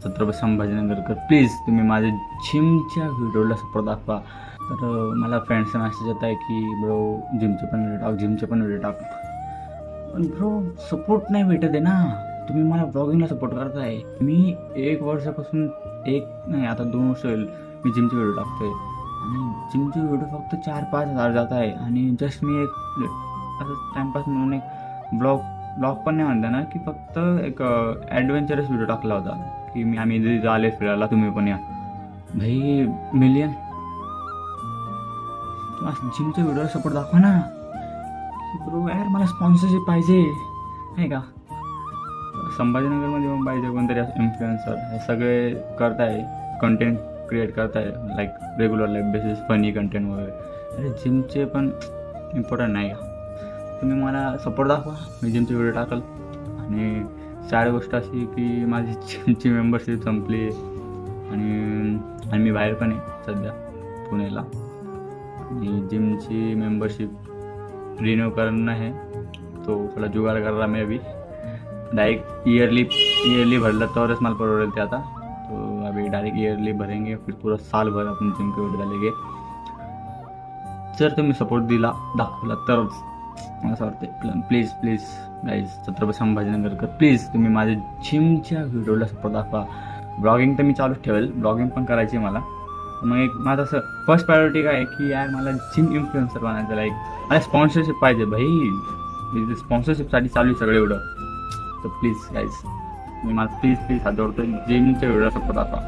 Chhatrapati संभाजीनगरकर, please तुम्ही माझ्या जिमच्या व्हिडिओला सपोर्ट दाखवा. तर मला फ्रेंड्सचा मेसेज येत आहे की ब्रो जिमचे पण व्हिडिओ टाक, पण ब्रो सपोर्ट नाही भेटत आहे ना. तुम्ही मला ब्लॉगिंगला सपोर्ट करताय. मी 1 वर्षापासून आता 2 वर्ष होईल मी जिमचे व्हिडिओ टाकतोय आणि जिमचे व्हिडिओ फक्त 4-5 हजार जात आहे. आणि जस्ट मी एक असं टाईमपास म्हणून एक ब्लॉग पण नाही म्हणता ना, की फक्त एक ॲडव्हेंचरस व्हिडिओ टाकला होता की आम्ही आले फिरायला, तुम्ही पण या. भाई मिलियन जिमच्या व्हिडिओला सपोर्ट दाखवा ना ब्रो. यार मला स्पॉन्सरशिप पाहिजे नाही का. संभाजीनगरमध्ये पण पाहिजे कोणतरी इन्फ्लुएन्सर. हे सगळे करताय, कंटेंट क्रिएट करताय like regular life basis, funny content वगैरे. अरे जिमचे पण इम्पॉर्टंट नाही का. तुम्ही मला सपोर्ट दाखवा, मी जिमचे व्हिडिओ टाकल. आणि चार गोष्ट अशी की माझी जिमची मेंबरशिप संपली आणि मी बाहेर पण आहे सध्या पुण्याला. आणि जिमची मेंबरशिप रिन्यू करणं है तो थोडा जुगाड़ कर रहा मैं अभी. डायरेक्ट ईयरली भरलं तरच मला परवडेल ते आता. तो अभी डायरेक्ट ईयरली भरेंगे, फिर पूरा साल भर आपण जिम के व्हिडिओ डालेंगे. जर तुम्ही सपोर्ट दाखवला तरच मला असं वाटतं. प्लीज गाईज, छत्रपती संभाजीनगरकर, प्लीज तुम्ही माझ्या जिमच्या व्हिडिओला सपोर्ट दाखवा. ब्लॉगिंग तर मी चालूच ठेवेल, ब्लॉगिंग पण करायची आहे मला. मग एक माझं असं फर्स्ट प्रायोरिटी काय आहे की यार मला जिम इन्फ्लुएन्सर बनायचं. लाईक मला स्पॉन्सरशिप पाहिजे भाई, स्पॉन्सरशिपसाठी चालू आहे सगळे एवढं. तर प्लीज गाईज, मी मला प्लीज हात जोडतो, जिमच्या व्हिडिओला सपोर्ट दाखवा.